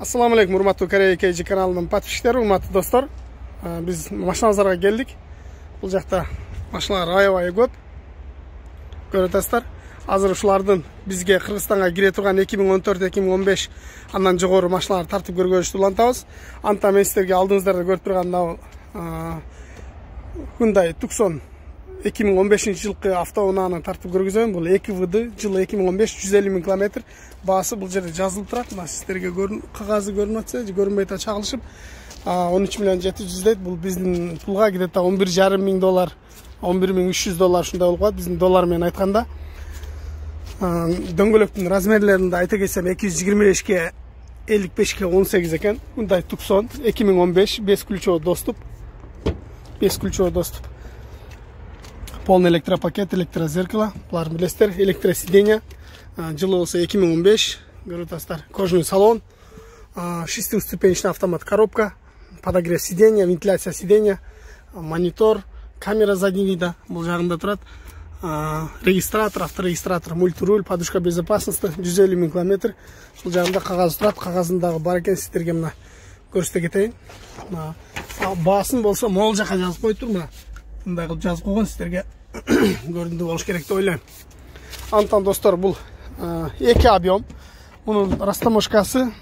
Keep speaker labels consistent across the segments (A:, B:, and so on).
A: Ассаламу алейкум, урматтуу Корея KG каналынын подписчиктери, урматтуу достор. Биз машиналарга келдик. Бул жакта машиналар аябай көп. Көрүп атасыздар. Азыр ушулардын бизге Кыргызстанга кире турган 2014-2015 андан жогору машиналар тартып көргөзүштү улантабыз. Анда мен сиздерге алдыңыздарда көрүп турган Hyundai Tucson 2015 жылкы автоунааны тартып көргөзөм. Бул 2WD жылы 2015 150 000 км. Баасы бул жерде жазылып турат. Мына сиздерге кагазы көрүнүп атса, көрүнбөй атат, чагылышып. 13 миллион 700 дейт. Бул биздин пулга где-то 11,5 миң доллар, 11,300 доллар ушундай болуп калат биздин доллар менен айтканда. Дөңгөлөктүн размерлеринде айта кетсем 225 55 18 экен. Hyundai Tucson 2015 5 ключевой доступ. 5 ключевой доступ. Полный электропакет, электрозеркало, буларды билесиздер, электросиденье. Жылы болсо 2015, көрүп атасыздар. Кожаный салон, шестиступенчатый автомат коробка, подогрев сиденья, вентиляция сиденья, монитор, камера заднего вида, бул жагында турат. Регистратор, авторегистратор, мультируль, подушка безопасности, 150 000 км. Бул жагында кагаз турат, кагазындагы бар экен, сиздерге мына көрсөтө кетейин. Баасын болсо могул жака жазып коюптур, мына. Мындай кылып жазып койгон, сиздерге көрүндү болуш керек деп ойлойм. Антон достор, бул эки объем. Мунун растаможкасы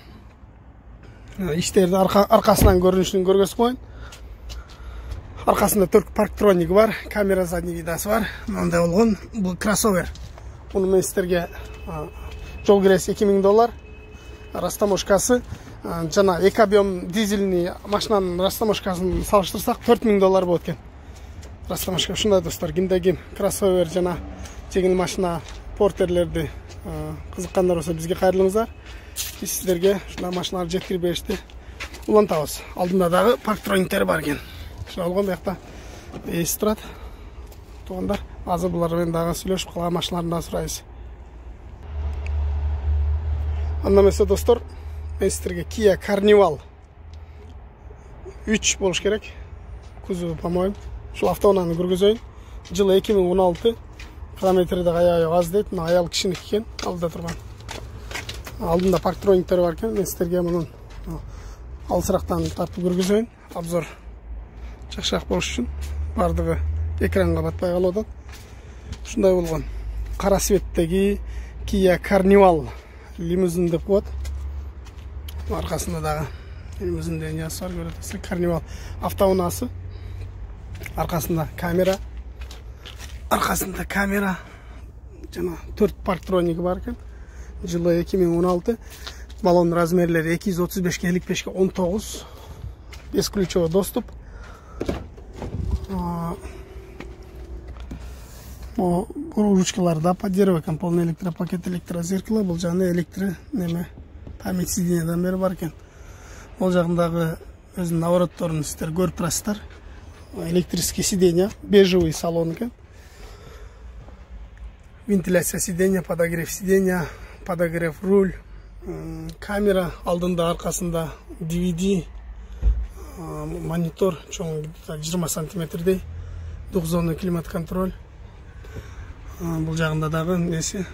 A: иштерди аркасынан көрүнүшүн көргөзүп коюн. Аркасында 4 парктроник бар, камера задний видасы бар. Мындай болгон. Бул кроссовер. Муну мен сиздерге жол кирesi 2000 доллар. Растаможкасы жана эки объем дизельный машинанын растаможкасын салыштырсак 4000 доллар болот экен. Растамашка ушундай достор, кимде ким кроссовер жана жеңил машина портерлерди кызыккандар болсо бизге кайрылыңыздар. Биз сиздерге ушундай машиналарды жеткирип беришти улантабыз. Алдында дагы парктрониктери бар экен. Ошол болгон биякта эси турат. Туугандар, азыр булар менен дагы сүйлөшүп калган машиналарды да сурайбыз. Анда эмесе достор, мен сиздерге Kia Carnival 3 болуш керек. Кузову, по-моему, ушул автоунааны көргөзөйүн. Жылы 2016, километри да аябай аз дейт. Мына аял кишиники экен, алдыда турган. Алдында парктрониктер бар экен. Мен сиздерге мунун алысырактан тартып көргөзөйүн. Обзор жакшыраак болуш үчүн бардыгы экранга батпай калып атат. Ушундай болгон. Кара цветтеги Kia Carnival лимузин деп коет. Аркасында дагы лимузин деген жазып бар, көрүп атасыздар. Carnival автоунасы. Аркасында камера жана 4 парктроники бар экен. Жылы 2016. Баллон размерлери 235 55 19. 5 ключевой доступ. Ручкалар да поддерживает экен, полный электропакет, электрозеркало. Бул жагында электро память сиденьядан бери бар экен. Бул жагындагы өзүнүн наворотторун сиздер көрүп турасыздар. Электрический сиденья, бежевый салон экен. Вентиляция сиденья, подогрев сиденья, подогрев руль, камера алдында, аркасында DVD, монитор чоң 20 сантиметрдей, двухзонный климат контроль. Бул жагында дагы неси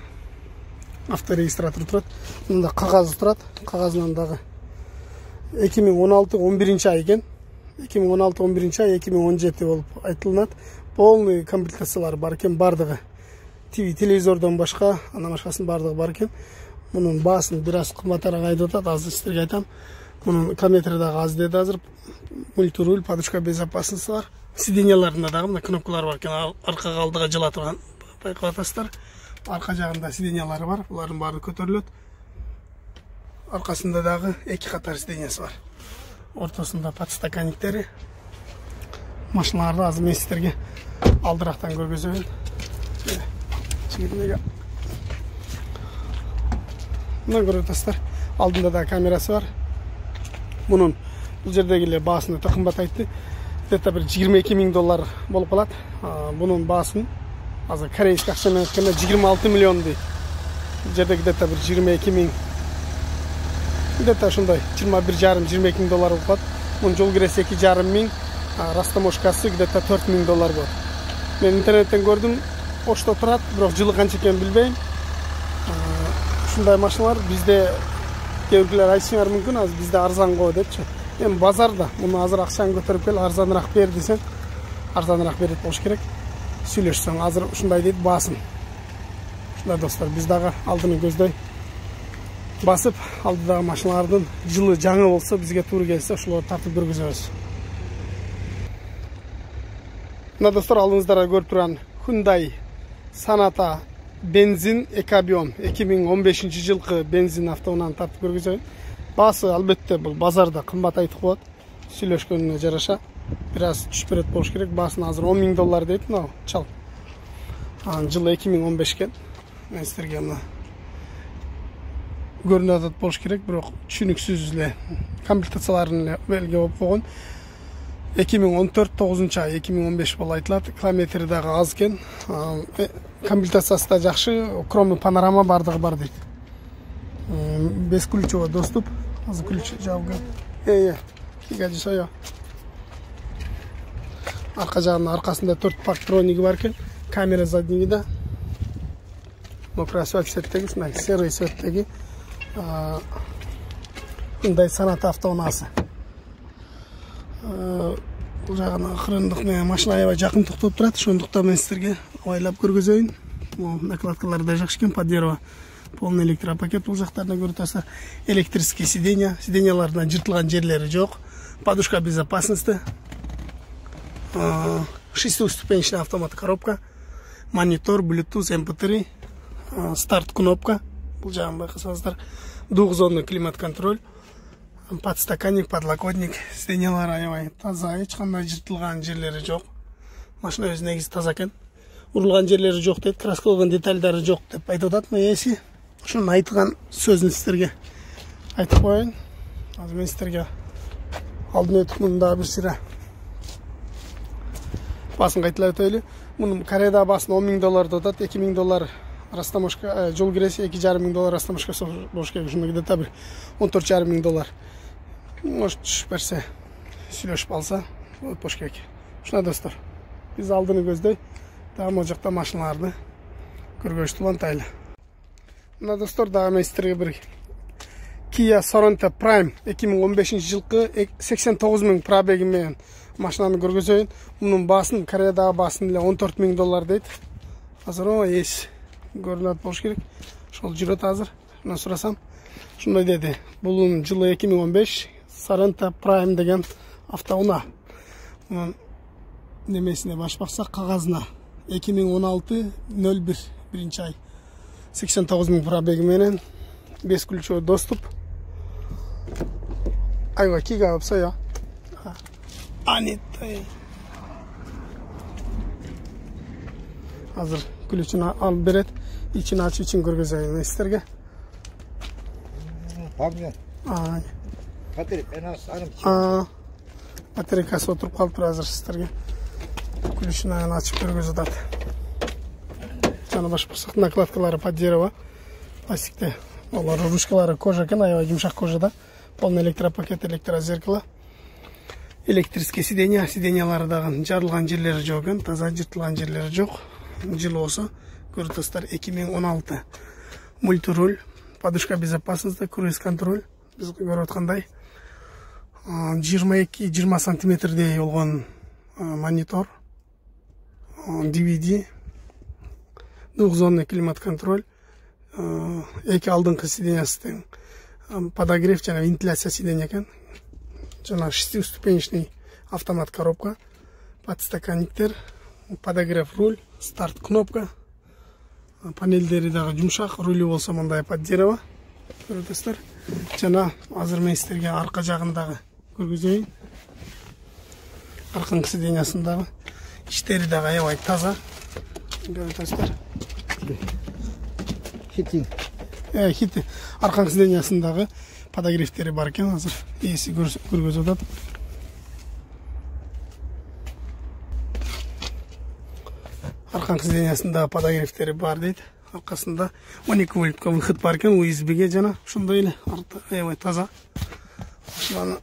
A: авторегистратор турат. Мында кагазы турат. Кагазынан дагы 2016 11 ай экен. 2016 11 ай 2017 болуп айтылынат. Полный комплектациялар бар экен, бардыгы. Телевизордон башка, андан башкасынын бардыгы бар экен. Мунун баасын бир аз кымбатыраак айтып атат. Азыр сиздерге айтам. Мунун километри дагы аз деди азыр. Мультируль, подушка безопасности бар. Сиденьяларында дагы мына кнопкалар бар экен. Аркага алдыга жыла турган. Байкап атасыздар. Арка жагында сиденьялары бар. Булардын баары көтөрүлөт. Аркасында дагы эки катар сиденьясы бар. Ортосунда подстаканниктери. Машиналарды азыр мен сиздерге алдырактан көргөзөйүн. Мына көрүп атасыздар. Алдында да камерасы бар. Мунун бул жердеги эле баасын өтө кымбат айтты. Где-то бир 22 000 доллар болуп калат. Бунун баасын азыр корейский акча менен айтканда 26 миллион дейт. Бул жерде где-то бир 22 000, где-то ошондой 21,5-22 000 доллар болуп калат. Мунун жол кирesi 2,5 миң, растаможкасы где-то 4 000 доллар болот. Мен интернеттен көрдүм, Ошто турат, бирок жылы канча экенин билбейм. Ушундай машиналар бизде Kээ birbirler aytышыңар мүмкүн, азыр бизде арзан го депчи. Эми базарда муну азыр акчаны көтөрүп кел, арзаныраак бер десең, арзаныраак берет болуш керек. Сүйлөшсөң, азыр ушундай дейт басым. Ушундай достор, биз дагы алдыны көздөй басып, алдыдагы машиналардын жылы жаңы болсо, бизге туура келсе, ошолорду тартып көргүзөбүз. Мына достор, алдыңыздарда көрүп турган Hyundai Sonata бензин экобиом 2015 жылкы бензин автоунааны тартып көргүзөйүн. Баасы албетте бул базарда кымбат айтып коет. Сүйлөшкөнүнө жараша бир аз түшүп берет болуш керек. Баасын азыр $10.000 дейт мына чал. Жылы 2015 экен. Мен силерге мына көрүнүп атат болуш керек, бирок түшүнүксүз эле комплектацияларын эле белге болуп койгон. 2014 9 ай 2015 болуп айтылат. Километри дагы аз экен. Комплектациясы да жакшы, кромный панорама бардыгы бар дейт. Бесключевой доступ. Азыр ключ жабылган. Кигади соё. Арка жагында аркасында 4 парктрониги бар экен. Камера заднигиде. Мокрый асфальт цветтеги, ушундай серый цветтеги. Hyundai Sonata автоунаасы. Бул жагына акырындык менен машина аябай жакын токтоп турат. Ошондуктан мен силерге абайлап көргөзөйүн. Бул накладкалары да жакшы экен, под дерево. Полный электропакет бул жактарына көрүп турасыздар. Электрический сиденья, сиденьялардан жыртылган жерлери жок. Подушка безопасности. 6-ступенчатый автомат коробка. Монитор, Bluetooth, MP3, старт кнопка. Бул жагын байкасаңыздар. Двухзонный климат-контроль. Подстаканник, подлокотник, сиденьялар аябай таза, эч кандай жыртылган жерлери жок. Машина өзү негизи таза экен. Урулган жерлери жок дейт, краскалган детальдары жок деп айтып атат. Эси ушуну айтылган сөзүн силерге айтып коеюн. Азыр мен силерге алдын өтүп мында бир сыра басын кайталап өтөйлү. Мунун Кореяда басын $10.000 деп атат, $2.000 растаможка, жол киресе $2.500 растаможка болуш керек. Ушундой где-то бир $14.500. Может түшүп берсе, сүйлөшүп алса, болуш керек. Ушуна достор, биз алдыны көздөй дагы могу жакта машиналарды көргөзүштү улантайлы. Мына достор, дагы мен силерге бир Kia Sorento Prime 2015 жылкы 89.000 пробеги менен машинаны көргөзөйүн. Мунун баасын Кореядагы баасын эле $14.000 дейт. Азыр эс көрүнөт болуш керек. Ошол жүрөт азыр. Мына сурасам, ушундай деди. Бул жылы 2015 Sorento Prime деген автоунаа. Мунун немесине баш баксак, кагазына 2016-01 биринчи ай 89.000 пробеги менен бесключевой доступ. Айга кига апсая. Анитай. Азыр ключун алып берет. İçini aç için görgüzeyim isterge.
B: Pamya. Kadir en az sanırım.
A: Batarikası oturup kalıp hazır isterge. Ключunu açıp görgüzü at. Canı baş baksak nakладкалары под дерево. Пластикте. Олар ручкалары кожа экен, аябай жумшак кожада. Полный электропакет, электрозеркало. Электрический сиденья, сиденьялары дагы жарылган жерлери жок экен, таза жыртылган жерлери жок. Жылы болсо көрүп турасыздар 2016. Мультируль, подушка безопасности, круиз контроль. Биз көрүп аткандай 22-20 сантиметрдей болгон монитор, DVD, двухзонный климат контроль, эки алдыңкы сиденьясы тең, подогрев жана вентиляция сиденья экен. Жана 6-ступенчатый автомат коробка, подстаканниктер, подогрев руль, старт кнопка. Панелдери дагы жумшак, рулю болсо мындай под дерево. Көрөсүздөр. Жана азыр мен силерге арка жагындагы көргөзөйүн. Аркаңкы сиденьясындагы иштери дагы аябай таза. Көрөсүздөр.
B: Хити.
A: Хити. Аркаңкы сиденьясындагы подогревтери бар экен, азыр эси көргөзүп атат. Аркаңкы сиденьясындагы подогревтери бар дейт. Аркасында 12 вольтка выход бар экен, USB-ге жана ошондой эле аябай таза. Ошонун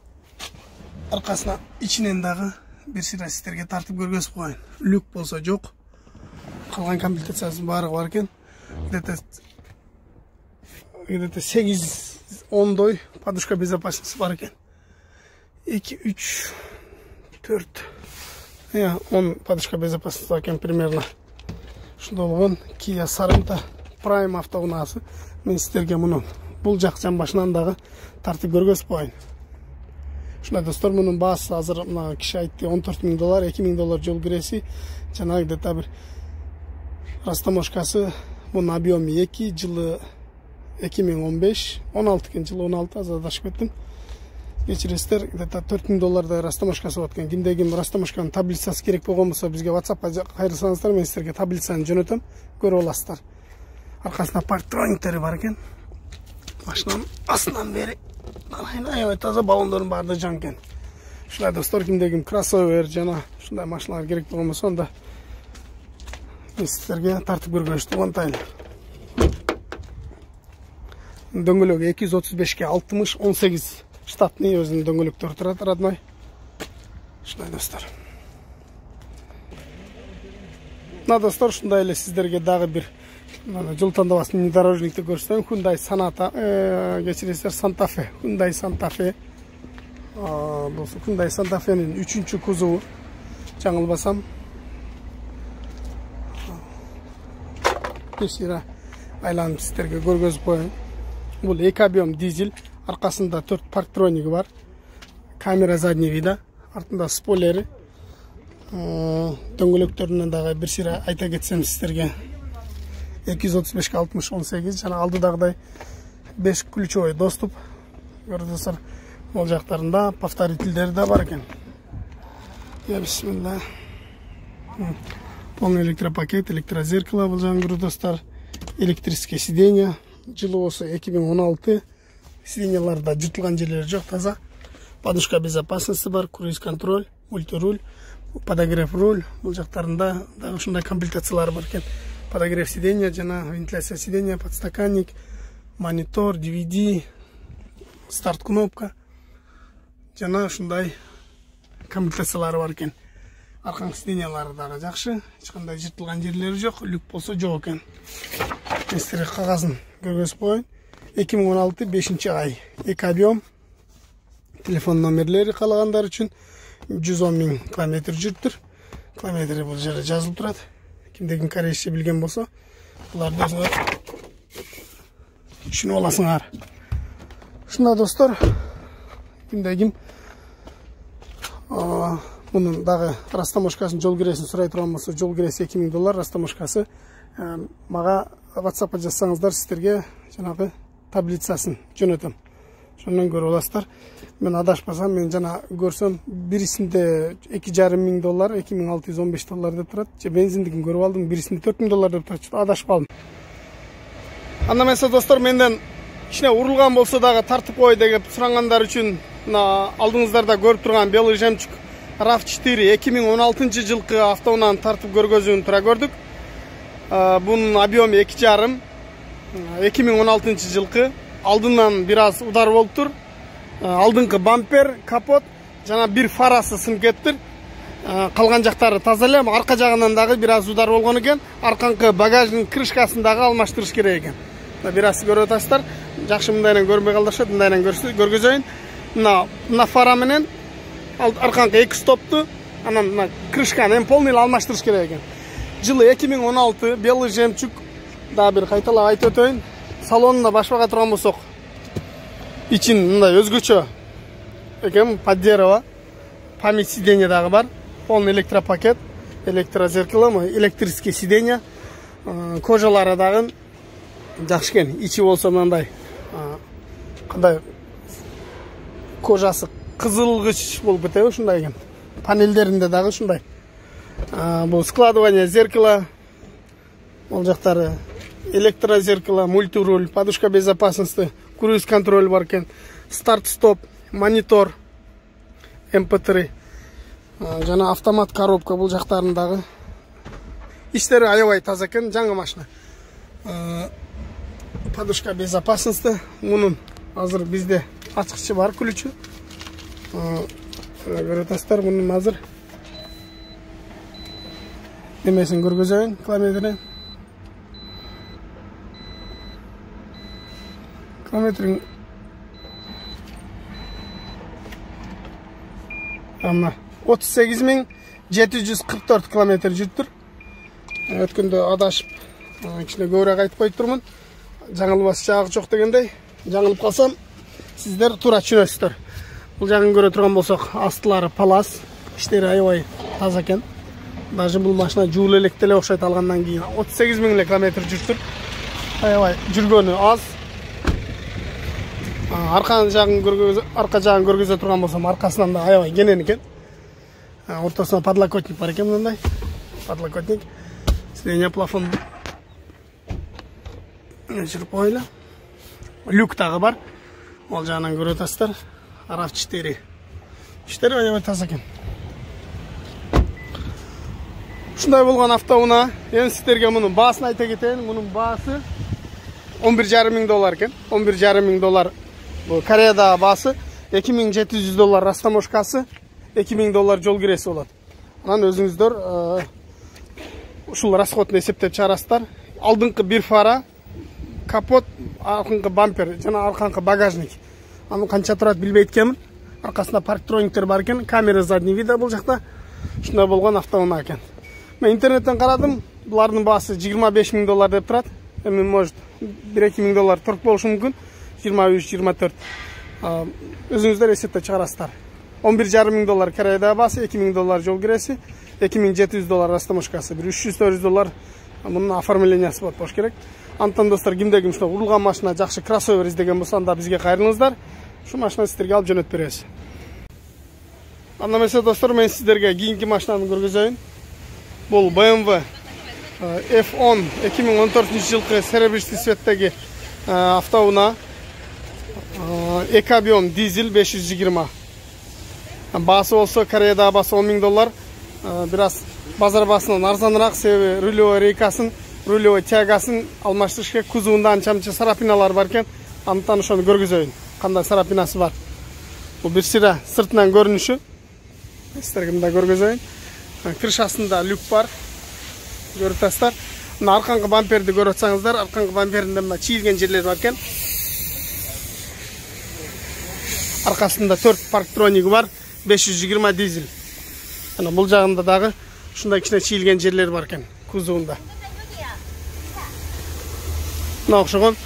A: аркасына ичинен дагы бир сыйра сиздерге тартып көргөзүп коеюн. Люк болсо жок. Калган комплектациясынын баары бар экен. Где-то 8 10 подушка безопасности бар екен. 2, 3, 4. 10 подушка безопасности бар екен примерно. Шундай болгон Kia Sorento Prime автоунаасы. Мен сіздерге мұны бұл жақ башынан дағы тартып көргөзүп коеюн. Шундай достор, мұның баасы азыр мына киши айтты $14,000, $2,000 жол киреси, жанагы где-то бир растаможкасы, бұның объемы 2, жылы 2015, 16 кен, жылы 16, аз адашып кеттим. Кечиресиздер, где-то $4,000 растаможкасы бар экен. Кимде ким растаможканын таблицасы керек болгон болсо бизге WhatsAppка кайрылсаңыздар, мен силерге таблицаны жөнөтөм, көрүп аласыздар. Аркасында парктрониктери бар экен. Машинанын астынан бери аябай таза, баллондордун баары жан экен. Ушундай достор, кимде ким кроссовер жана ушундай машиналар керек болгон болсо, анда мен силерге тартып көргөзүштү кантайын. Дөңгөлөгү 235 60 18 штатный өзүнүн дөңгөлөктөрү турат, родной. Ушундай достор. Мына достор, ушундай эле сиздерге дагы бир жол тандабасын внедорожникти көрсөтөм. Hyundai Sonata, кечиресиздер, Santa Fe. Hyundai Santa Fe. Бул Hyundai Santa Fe'нин 3-чү кузову. Жаңылбасам. Кешира айланып сиздерге көргөзүп коеюн. Бул 2 объем дизель, аркасында 4 парктрониги бар. Камера задний вида, артында спойлери. Дөңгөлөктөрүнөн дагы бир сыйра айта кетсем сиздерге. 235 60 18 жана алдыдагыдай 5 ключевой доступ. Көрдүңүздөр, бул жактарында повторительдери да бар экен. Бисмилlah. Полный электропакет, электрозеркало бул жаңгыруу достор. Электрические сиденья. Жылы болсо 2016. Сиденьяларда жыртылган жерлери жок, таза. Подушка безопасности бар, круиз контроль, мультируль, подогрев руль. Бул жактарында дагы ушундай комплектациялар бар экен. Подогрев сиденья, жана вентиляция сиденья, подстаканник, монитор, DVD, старт кнопка. Жана ушундай комплектациялары бар экен. Аркаңкы сиденьялары дагы жакшы, эч кандай жыртылган жерлери жок, люк болсо жок экен. Сиздерге кагазын көргөзүп коеюн. 2016 5-ай, 2 объем. Телефон номерлери каалагандар үчүн 110 000 километр жүрүптүр. Километри бул жерде жазылып турат. Кимде ким корейче билген болсо, буларды өзүңөр түшүнүп аласыңар. Ушундай достор, кимде ким мунун дагы растаможкасын, жол киресин сурай турган болсо, жол киреси $2,000, растаможкасы мага WhatsAppка жазсаңыздар, сиздерге жанагы таблицасын жөнөтөм. Ошондон көрүп аласыздар. Мен адашпасам, мен жана көрсөм, бирисинде $2,500, $2,615 деп турат. Же бензиндигин көрүп алдым, бирисинде $4,000 деп турат. Адашпалдым. Анда эмесе достор, менден кичине урулган болсо дагы тартып кой деп сурангандар үчүн алдыңыздарда көрүп турган белый жемчуг RAV4 2016 жылкы автоунааны тартып көргөзүүнү тура көрдүк. Bunun объемы 2,5, 2016 жылкы. Алдынан бир аз удар болуптур. Алдыңкы бампер, капот жана бир фарасы сынып кеттир. Калган жактары таза эле, арка жагынан дагы бир аз удар болгон экен. Аркаңкы багаждын крышкасын дагы алмаштырыш керек экен. Бир аз көрүп атасыздар. Жакшы мындайынан көрбөй калдырышат, мындайынан көргөзөйүн. Мына фара менен аркаңкы 2 стопту, анан мына крышканы полный алмаштырыш керек экен. Жылы 2016, белый жемчуг. Да бир кайталап айтып өтөйүн. Салонунда башпага турган болсок, ичин мындай өзгөчө экен, под дерево. Память сиденья дагы бар. Полный электропакет, электрозеркало, электрические сиденья. Кожалары дагы жакшы экен. Ичи болсо мындай кандай кожасы кызылгыч болуп кетеби, ушундай экен. Панелдеринде дагы ушундай. Бул складывание зеркала. Ол жактары электрозеркало, мультируль, подушка безопасности, круиз контроль бар экен, старт-стоп, монитор, MP3, жана автомат коробка бул жактарындагы. Иштери аябай таза экен, жаңы машина. Подушка безопасности, мунун азыр бизде ачкычы бар, ключү. Көрүп атасыздар, мунун азыр немесин көргөзөйүн, километрин. Километрин Ана 38.744 километр жүрүптүр. Өткөндө адашып, кичине көбүрөөк айтып коюп турмун. Жаңылбас жагы жок дегендей. Жаңылып калсам, сиздер туура түшүнөсүздөр. Бул жагын көрө турган болсок, астылары палас, иштери аябай таза экен. Даже бул машина жуул элек деле окшойт алгандан кийин 38.000 километр жүрүптүр. Аябай жүргөнү аз. Арка жагын көргөзө турган болсом, аркасынан да аябай кенен экен. Ортосунда подлокотник бар экен мындай. Подлокотник. Сиденье плафон. Жүрүп койлу. Люк дагы бар. Ол жагынан көрүп атасыздар. RAV4. Иштери аябай таза экен. Ушундай болгон автоунаа. Эми сиздерге мунун баасын айта кетейин. Мунун баасы $11,500 экен. $11,500. Бул Кореядагы баасы $2,700 растаможкасы, $2,000 жол киреси болот. Анан өзүңүздөр ушул расходун эсептеп чыгарасыздар. Алдыңкы бир фара, капот, аркыңкы бампер жана аркаңкы багажник. Аны канча турат билбейт экенмин. Аркасында парктрониктер бар экен, камера задний вида бул жакта. Ушундай болгон автоунаа экен. Мен интернеттен карадым, булардын баасы $25,000 деп турат. Эми может $1-2,000 турк болушу мүмкүн. 23-24. Өзүңүздөр эсептеп чыгарасыздар. $11,500 Кореядагы баасы, $2,000 жол киреси, $2,700 растаможкасы, $300-400 мунун оформлениясы болуш керек. Антон достор, кимде ким ушул урулган машина жакшы кроссовер издеген болсо, анда бизге кайрылыңыздар. Ушул машинаны сиздерге алып жөнөтүп беребиз. Анда эмесе достор, мен сиздерге кийинки машинаны көргөзөйүн. Бул BMW F10 2014-жылкы серебристый цветтеги автоунаа. Экобиом дизель 520. Баасы болсо Кореядагы баасы $10,000. Бир аз базар баасынан арзаныраак, себеби рулевой рейкасын, рулевой тягасын алмаштырыш керек. Кузовунда анча-мынча сарапиналар бар экен. Андыктан ошону көргөзөйүн. Кандай сарапинасы бар. Бул бир сыра сыртынан көрүнүшү. Сиздерге мындай көргөзөйүн. Крышасында люк бар. Көрүп атасыздар. Мына аркаңкы бамперди көрүп атсаңыздар, аркаңкы бамперинде мына чийилген жерлер бар экен. Аркасында 4 парктрониги бар, 520 дизель. Ана бул жагында дагы ушундай кичине чийилген жерлер бар экен кузовунда. Мына окшогон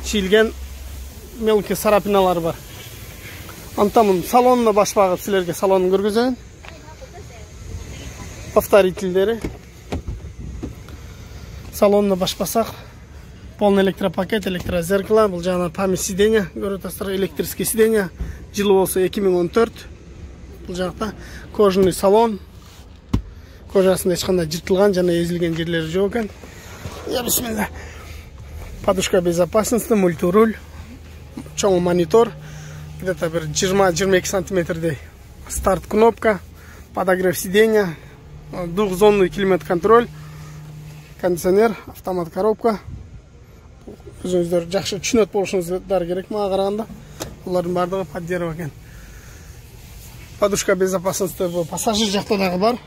A: чийилген мелкий сарапиналар бар. Антамын салонуна баш багып силерге салонун көргөзөйүн. Повторительдери. Салонуна баш басак, полный электропакет, электрозеркало, бул жагынан память сиденья, көрүп атасыздар, электрический сиденья. Жылы болсо 2014. Бул жакта кожаный салон. Кожасында эч кандай жыртылган жана эзилген жерлери жок экен. Я бисмилла. Подушка безопасности, мультируль, чоң монитор, где-то бир 20-22 сантиметрдей старт кнопка, подогрев сиденья, двухзонный климат-контроль, кондиционер, автомат коробка. Өзүңүздөр жакшы түшүнөт болушуңуздар керек мага караганда. Булардын бардыгы под дерево экен. Подушка безопасности пассажир жакта дагы бар.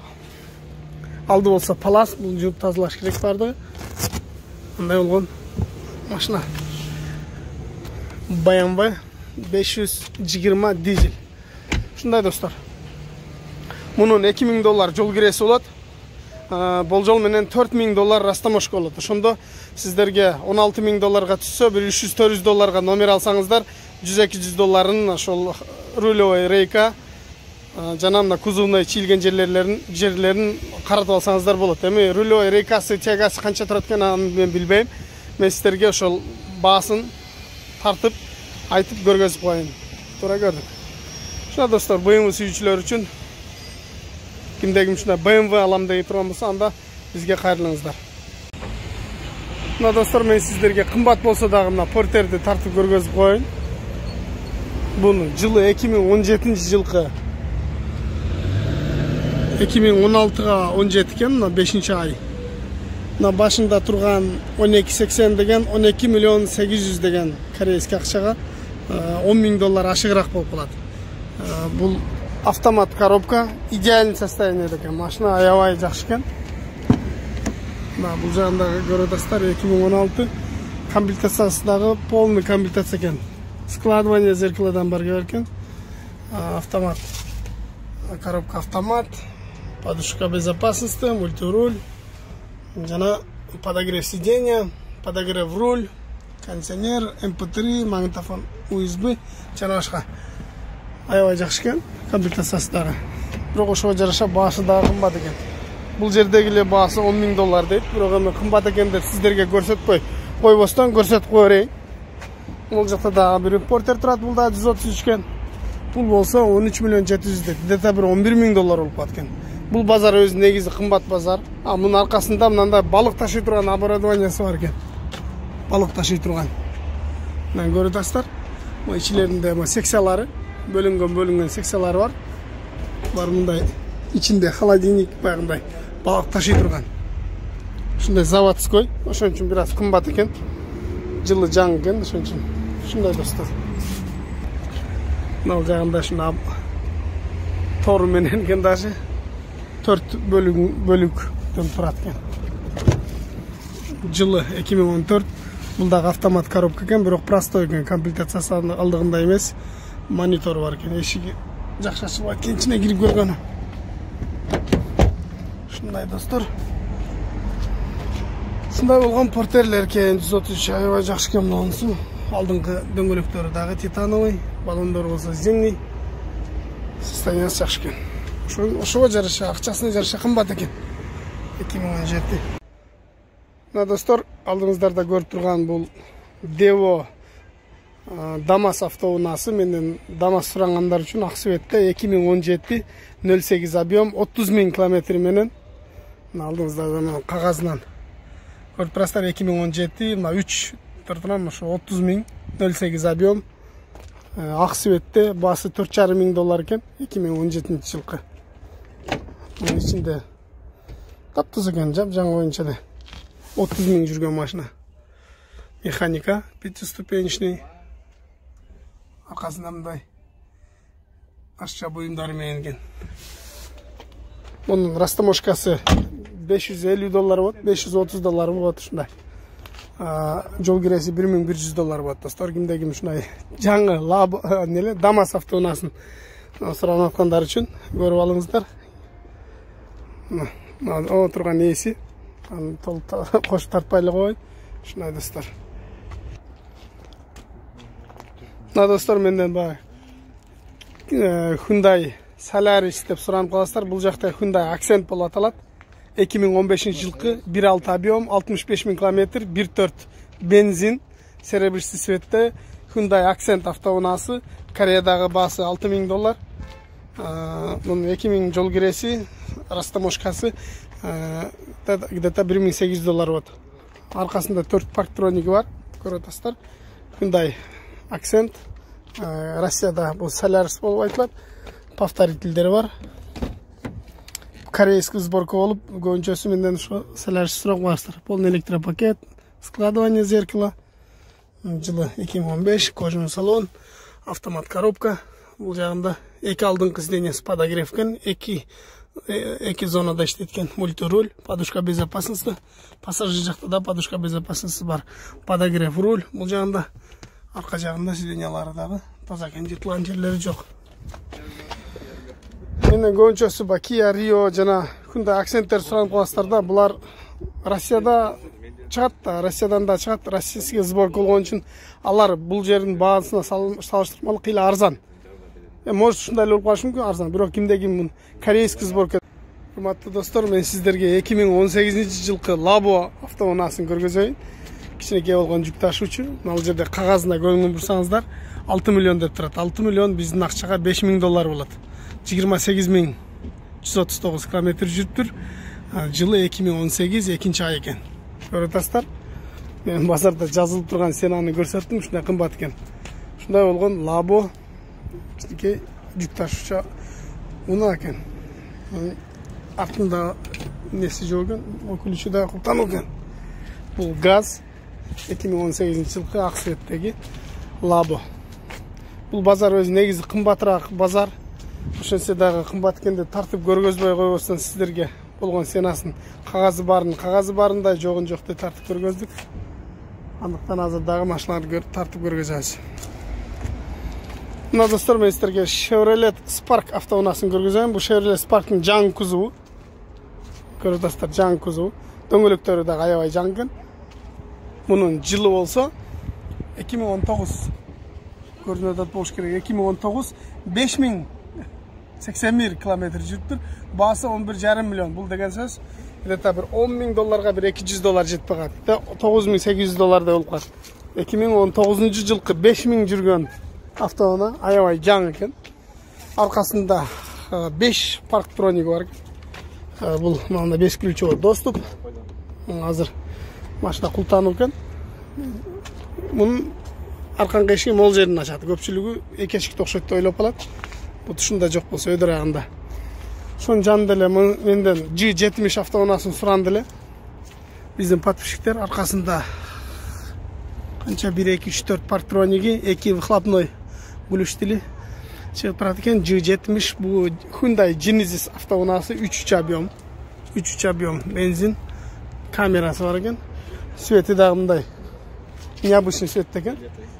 A: Алды болсо палас, бул жууп тазалаш керек бардыгы. Мындай болгон машина. BMW 520 дизель. Ушундай достор. Мунун $2,000 жол киреси болот. Болжол менен $4,000 растаможка болот. Ошондо сиздерге $16,000 түссө, бир $300-400 номер алсаңыздар, $100-200 ошол рулевой рейка жана мына кузовуна чийилген жерлерин каратып алсаңыздар болот. Эми рулевой рейкасы, тягасы канча турат экенин аны мен билбейм. Мен сиздерге ошол баасын тартып айтып көргөзүп коеюн. Туура көрдүк. Ушуна достор, BMW сүйүүчүлөр үчүн кимде ким ушундай BMW алам деп турган болсо, анда бизге кайрылыңыздар. Мына достор, мен сиздерге кымбат болсо дагы мына портерди тартып көргөзүп коеюн. Бунун жылы 2017-жылкы 2016-га 17 экен, мына 5-ай. Мына башында турган 1280 деген 12,800,000 деген корейский акчага $10,000 ашыгыраак болуп калат. Бул автомат коробка, идеальный состояние экен. Машина аябай жакшы экен. Мына бул жагында көрүп атасыздар, 2016 комплектациясы дагы полный комплектация экен. Складывание зеркаладан бар экен. Автомат коробка автомат, подушка безопасности, мультируль, жана подогрев сиденья, подогрев руль, кондиционер, MP3, магнитофон, USB, жана башка. Аябай жакшы экен комплектациясы. Бирок ошого жараша баасы да кымбат экен. Бул жердегиле баасы $10.000 дейт. Бирок эми кымбат экен деп сиздерге көрсөтпөй койбостон көрсөтүп коерейин. Бул жакта дагы бир Importer турат, бул да 133 экен. Бул болсо 13.700.000 дейт. Где-то бир $11.000 болуп калат экен. Бул базар өзү негизи кымбат базар. Мунун аркасында мындай балык ташый турган оборудованиясы бар экен. Балык ташый турган. Мына көрүп атасыздар. Мына ичилеринде секциялары, бөлүнгөн секциялары бар. Бар мындай ичинде холодильник баягындай балык ташый турган. Ушундай заводской, ошон үчүн бир аз кымбат экен. Жылы жаңы экен, ошон үчүн. Ушундай достор. Мына жагында шуна тору менен экен даже 4 бөлүктөн турат экен. Жылы 2014. Бул дагы автомат коробка экен, бирок простой экен, комплектациясы алдыгында эмес. Монитор бар экен, эшиги жакшы ачылбайт экен, ичине кирип көргөнү. Ушундай достор. Ушундай болгон портерлер экен, 133 аябай жакшы экен монусу. Алдыңкы дөңгөлөктөрү дагы титановый, баллондор болсо зимний. Состояниясы жакшы экен. Ошого жараша, акчасына жараша кымбат экен. 2017. Мына достор, алдыңыздарда көрүп турган бул Devo Damas автоунаасы менен Damas сурангандар үчүн Аксуетте 2017 08 объем 30.000 километр менен алдыңыздарда кагазынан көрүп турасыздар. 2017 мына 3 тартынан ошо 30.000 08 объем Аксуетте баасы $4.500 экен 2017 жылкы. Мунун ичинде таптыз экен, жап-жаңы боюнча эле 30.000 жүргөн машина. Механика, 5-ступенечный. Аркасында мындай ашча буюмдары менен экен. Мунун растаможкасы $550 болот, $530 болот ушундай. Жол киреси $1.100 болот. Достор, кимде ким ушундай жаңы Damas автоунаасын суранып аткандар үчүн көрүп алыңыздар. О турган ээси кош тартпай эле коет. Ушундай достор. Мына достор, менден баягы Hyundai Solaris деп суранып каласыздар. Бул жакта Hyundai Accent болуп аталат. 2015 жылкы 1.6 объем, 65.000 километр, 1.4 бензин, серебристый цветте Hyundai Accent автоунаасы. Кореядагы баасы $6.000. Мунун 2.000 жол киреси, растаможкасы где-то $1.800 болот. Аркасында 4 парктроники бар. Көрүп атасыздар. Hyundai Accent. Россияда бул Solaris болуп айтылат. Повторительдери бар. Корейский сборка болуп, көбүнчөсү менден ошо Solaris сурап коесуздар. Полный электропакет, складывание зеркала. Жылы 2015, кожаный салон, автомат коробка. Бул жагында эки алдыңкы сиденьясы подогрев экен, эки зонада иштейт экен. Мультируль, подушка безопасности. Пассажир жакта да подушка безопасности бар. Подогрев руль. Бул жагында арка жагында сиденьялары дагы таза экен, жыртылган жерлери жок. Менен көбүнчөсү Kia Rio жана Hyundai Accent'тер суранып каласыздар да, булар Россияда чыгат да, Россиядан да чыгат, российский сборка болгон үчүн алар бул жердин баасына салыштырмалуу кыйла арзан. Может ушундай эле болуп калышы мүмкүн, арзан, бирок кимде ким бул корейский сборка. Урматтуу достор, мен сиздерге 2018 жылкы Labo автоунаасын көргөзөйүн. Кичинекей болгон жүк ташуучу. Ал жерде кагазына көңүл бурсаңыздар, 6 миллион деп турат. 6 миллион биздин акчага $5.000 болот. 28.139 километр жүрүптүр. Жылы 2018 экинчи ай экен. Көрүп атасыздар. Мен базарда жазылып турган ценаны көрсөттүм, ушундай кымбат экен. Ушундай болгон Labo кичинекей жүк ташуучу унаа экен. Артында неси жок экен, өкүлүчү да култануу экен. Бул газ 2018 жылкы Аксуеттеги Labo. Бул базар өзү негизи кымбатыраак базар. Ошонсо дагы кымбат экен деп тартып көргөзбөй койбостон сиздерге болгон ценасын кагазы барында жогун жок деп тартып көргөздүк. Андыктан азыр дагы машиналарды тартып көргөзөбүз. Мына достор, мен сіздерге Chevrolet Spark автоунаасын көргіземін. Бұл Chevrolet Spark'ның жаңы кузовы. Көріп достар, жаңы кузовы. Дөңгелектері де аябай жаңы. Мұның жылы болса 2019 көрінеді болуш керек. 2019 5081 километр жүріп тұр. Басы 11,5 миллион. Бұл деген сөз где-то бір $10,000 бір $200 жетіп қалады. $9,800 да болып қалды. 2019 жылқы 5000 жүрген автоунаа аябай жаңы екен. Арқасында 5 парктронигі бар. Бұл мында 5 ключевой доступ. Азыр машина құлтанып екен. Мұның арқанғы ешкі мол жерін ашады. Көпшілігі екі ешікті оқшайды ойлап қалады. Бұл тұшында жоқ болса өйдір ағында. Шон жанделе менден G70 автоунаасын сұрандылы. Біздің подписчиктер арқасында қанша 1, 2, 3, 4 парктронигі, 2 выхлопной глушители шығып тұрады екен. G70 бұл Hyundai Genesis автоунаасы 3.3 объем бензин, камерасы бар екен. Светі дағымдай необычный свет екен,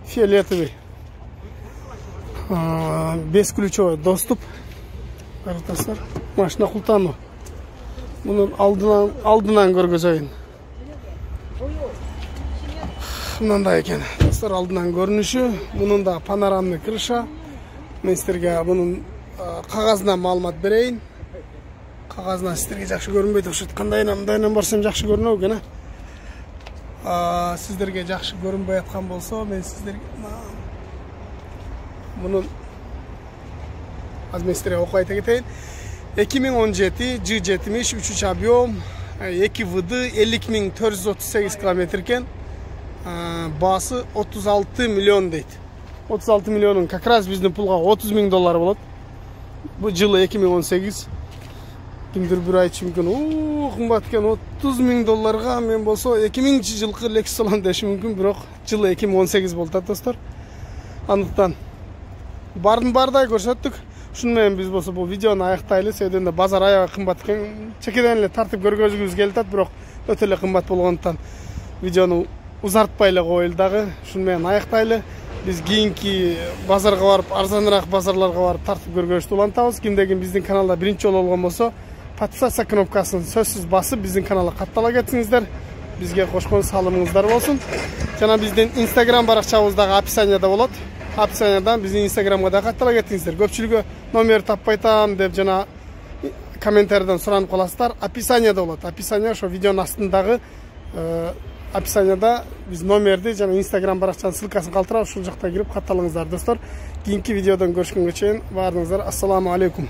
A: фиолетовый. 5 ключевой доступ. Машина құлтану. Мұның алдынан көргізейін. Мынандай екен. Достар, алдынан көрініші. Мұның да панорамный крыша. Мен сіздерге бұның қағазына маалымат берейін. Қағазына сіздерге жақшы көрінбейді. Қандайынан барсам жақшы көрінеу екен. Сіздерге жақшы көрінбей атқан болса, мен сіздерге мұның мен сіздерге оқу айта кетейін. 2017 G70 3 объем 2 ВД 50.438 километр екен. Басы 36 миллион дейді. 36 миллионын как раз біздің пұлға $30,000 болады. Бұл жылы 2018. Кімдір бір айтшы мүмкін, қымбат екен, $30,000 мен болса 2000 жылқы Lexus olan деші мүмкін, бірақ жылы 2018 болды достар. Анықтан бардың бардай көрсеттік. Шынымен біз болса бұл видеоны аяқтайлы. Сөйден базар аябай қымбат екен. Чекеден тартып көргізгіміз келді, бірақ өте қымбат болғандықтан видеоны ұзартпайлы қойылдағы. Шынымен аяқтайлы. Біз кейінгі базарға барып, арзанырақ базарларға барып тартып көргізді ұлантауыз. Кімдеген біздің каналда бірінші жол болған болса, подписаться кнопкасын сөзсіз басып, біздің каналға қаттала кетсіңіздер. Бізге қошқон салымыңыздар болсын. Жана біздің Instagram барақшамыздағы описанияда болады. Описаниядан біздің Instagramға да қаттала кетсіңіздер. Көпшілігі номер таппайтам деп жана комментариядан сұранып қаласыздар. Описанияда болады. Описания шо видеоның астындағы описанияда біз номерді жана Instagram барақшаның ссылкасын қалтырап, шул жақта кіріп қатталыңыздар достар. Кейінгі видеодан көрішкенге чейин барыңыздар. Ассаламу алейкум.